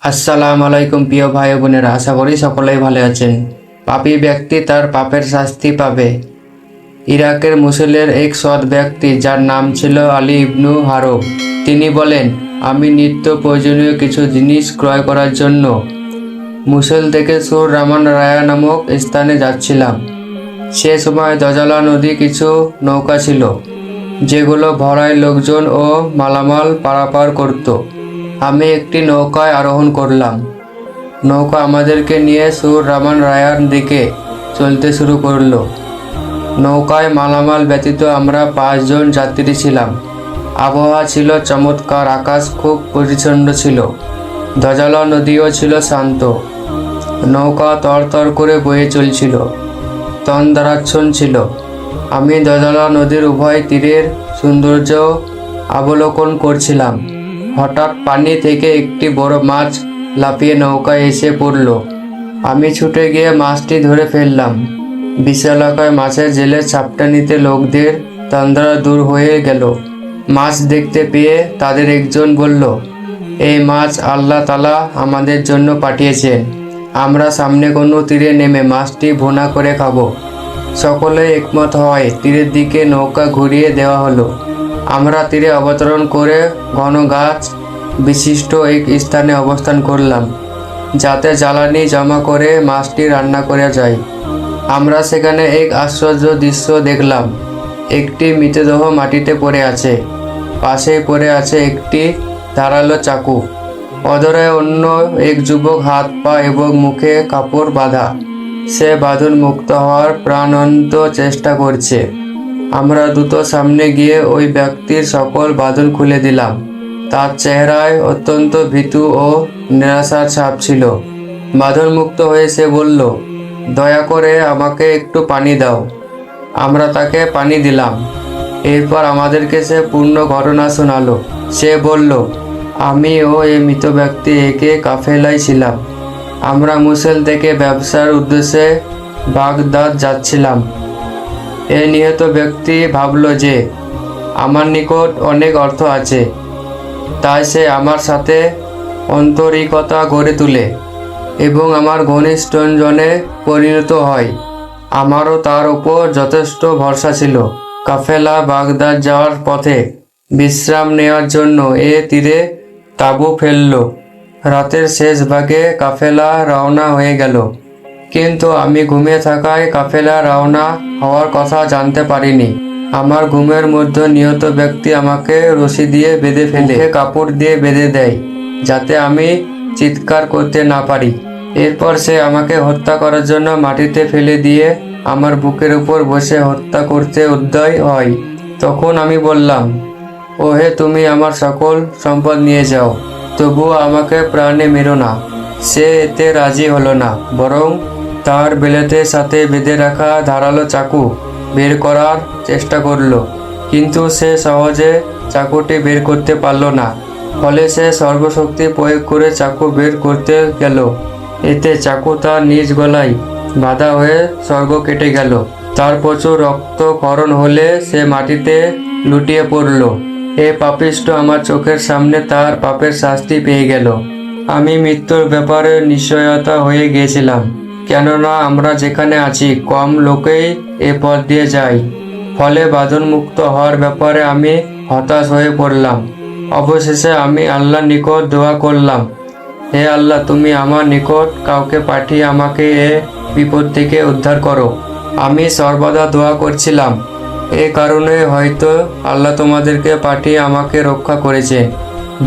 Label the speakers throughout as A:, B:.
A: আসসালামু আলাইকুম প্রিয় ভাই ও বোনেরা, আশা করি সকলেই ভালো আছেন। পাপী ব্যক্তি তার পাপের শাস্তি পাবে। ইরাকের মুসুলের এক সৎ ব্যক্তি যার নাম ছিল আলী ইবনু হারব, তিনি বলেন, আমি নিত্য প্রয়োজনীয় কিছু জিনিস ক্রয় করার জন্য মুসুল থেকে সুর রামান রায়া নামক স্থানে যাচ্ছিলাম। সে সময় দজালা নদী কিছু নৌকা ছিল, যেগুলো ভরায় লোকজন ও মালামাল পারাপার করত। আমি একটি নৌকায় আরোহণ করলাম। নৌকা আমাদেরকে নিয়ে সুর রামান রায়ার দিকে চলতে শুরু করলো। নৌকায় মালামাল ব্যতীত আমরা 5 জন যাত্রী ছিলাম। আবহাওয়া ছিল চমৎকার, আকাশ খুব পরিচ্ছন্ন ছিল, দজালা নদীও ছিল শান্ত। নৌকা তরতর করে বয়ে চলছিল, তন্দ্রাচ্ছন্ন ছিল। আমি দজালা নদীর উভয় তীরের সৌন্দর্য অবলোকন করছিলাম। হঠাৎ পানি থেকে একটি বড় মাছ লাফিয়ে নৌকায় এসে পড়ল। আমি ছুটে গিয়ে মাছটি ধরে ফেললাম। বিশালাকায় মাছের জেলে চাপটা নিতে লোকদের তন্দ্রা দূর হয়ে গেল। মাছ দেখতে পেয়ে তাদের একজন বলল, এই মাছ আল্লাহ তাআলা আমাদের জন্য পাঠিয়েছেন। আমরা সামনে কোনো তীরে নেমে মাছটি ভুনা করে খাবো। সকলে একমত হয় তীরের দিকে নৌকা ঘুরিয়ে দেওয়া হলো। আমরা তীরে অবতরণ করে ঘন গাছ বিশিষ্ট এক স্থানে অবস্থান করলাম, যাতে জ্বালানি জমা করে মাছটি রান্না করা যায়। আমরা সেখানে এক আশ্চর্য দৃশ্য দেখলাম। একটি মৃতদেহ মাটিতে পড়ে আছে, পাশেই পড়ে আছে একটি ধারালো চাকু। অদূরে অন্য এক যুবক হাত পা এবং মুখে কাপড় বাঁধা। সে বাঁধন মুক্ত হওয়ার প্রাণান্ত চেষ্টা করছে। আমরা দ্রুত সামনে গিয়ে ওই ব্যক্তির সকল বাঁধন খুলে দিলাম। তার চেহারায় অত্যন্ত ভীতু ও নিরাশার ছাপ ছিল। বাঁধন মুক্ত হয়ে সে বলল, দয়া করে আমাকে একটু পানি দাও। আমরা তাকে পানি দিলাম। এরপর আমাদেরকে সে পূর্ণ ঘটনা শোনালো। সে বলল, আমি ও এই মৃত ব্যক্তি একে কাফেলায় ছিলাম। আমরা মুসুল থেকে ব্যবসার উদ্দেশ্যে বাগদাদ যাচ্ছিলাম। এই নিহত ব্যক্তি ভাবল যে আমার নিকট অনেক অর্থ আছে, তাই সে আমার সাথে আন্তরিকতা গড়ে তোলে এবং আমার ঘনিষ্ঠজনে পরিণত হয়। আমারও তার উপর যথেষ্ট ভরসা ছিল। কাফেলা বাগদাদ যাওয়ার পথে বিশ্রাম নেওয়ার জন্য এ তীরে তাঁবু ফেলল। রাতের শেষ ভাগে কাফেলা রওনা হয়ে গেল, কিন্তু আমি ঘুমিয়ে থাকায় কাফেলা রওনা হওয়ার কথা জানতে পারিনি। আমার ঘুমের মধ্যে নিহত ব্যক্তি আমাকে রশি দিয়ে বেঁধে ফেলে কাপড় দিয়ে বেঁধে দেয়, যাতে আমি চিৎকার করতে না পারি। এরপর সে আমাকে হত্যা করার জন্য মাটিতে ফেলে দিয়ে আমার বুকের উপর বসে হত্যা করতে উদ্যত হয়। তখন আমি বললাম, ওহে, তুমি আমার সকল সম্পদ নিয়ে যাও, তবুও আমাকে প্রাণে মেরো না। সে এতে রাজি হলো না, বরং তার বেলেটের সাথে বেঁধে রাখা ধারালো চাকু বের করার চেষ্টা করলো, কিন্তু সে সহজে চাকুটি বের করতে পারল না। ফলে সে সর্বশক্তি প্রয়োগ করে চাকু বের করতে গেল। এতে চাকু তার নিজ গলায় বাধা হয়ে স্বর্গ কেটে গেল। তার প্রচুর রক্তক্ষরণ হলে সে মাটিতে লুটিয়ে পড়ল। এ পাপিষ্ঠ আমার চোখের সামনে তার পাপের শাস্তি পেয়ে গেল। আমি মৃত্যুর ব্যাপারে নিশ্চয়তা হয়ে গিয়েছিলাম, কেননা আমরা যেখানে আছি কম লোকেই এ পথ দিয়ে যায়। ফলে বাঁধন মুক্ত হওয়ার ব্যাপারে আমি হতাশ হয়ে পড়লাম। অবশেষে আমি আল্লাহর নিকট দোয়া করলাম, হে আল্লাহ, তুমি আমার নিকট কাউকে পাঠিয়ে আমাকে এ বিপদ থেকে উদ্ধার করো। আমি সর্বদা দোয়া করছিলাম, এ কারণে হয়তো আল্লাহ তোমাদেরকে পাঠিয়ে আমাকে রক্ষা করেছে।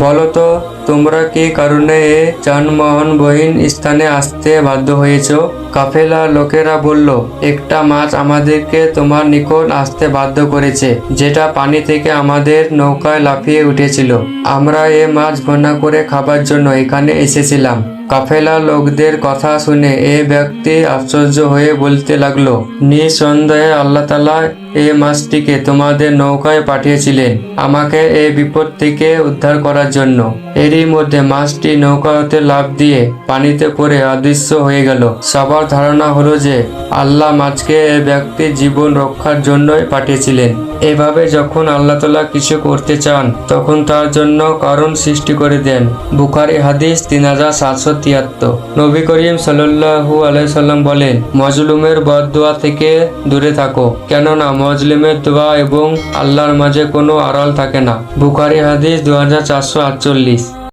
A: বলো তো, তোমরা কি কারণে এ যানবাহনবিহীন স্থানে আসতে বাধ্য হয়েছ? কাফেলার লোকেরা বলল, একটা মাছ আমাদেরকে তোমার নিকট আসতে বাধ্য করেছে, যেটা পানি থেকে আমাদের নৌকায় লাফিয়ে উঠেছিল। আমরা এ মাছ ভুনা করে খাবার জন্য এখানে এসেছিলাম। কাফেলার লোকদের কথা শুনে এ ব্যক্তি আশ্চর্য হয়ে বলতে লাগলো, নিঃসন্দেহে আল্লাহ তাআলা এই মাছটিকে তোমাদের নৌকায় পাঠিয়েছিলেন আমাকে এই বিপদ থেকে উদ্ধার করার জন্য। এরই মধ্যে মাছটি নৌকা হতে লাফ দিয়ে পানিতে পড়ে অদৃশ্য হয়ে গেল। সবার ধারণা হলো যে আল্লাহ মাছকে এ ব্যক্তির জীবন রক্ষার জন্যই পাঠিয়েছিলেন। এভাবে যখন আল্লাহ তাআলা কিছু করতে চান তখন তার জন্য কারণ সৃষ্টি করে দেন। বুখারী হাদিস 3773। নবী করিম সাল্লাল্লাহু আলাইহি সাল্লাম বলেন, মজলুমের বদদুয়া থেকে দূরে থাকো, কেননা মজলুমের দোয়া এবং আল্লাহর মাঝে কোনো আড়াল থাকে না। বুখারী হাদিস 2448।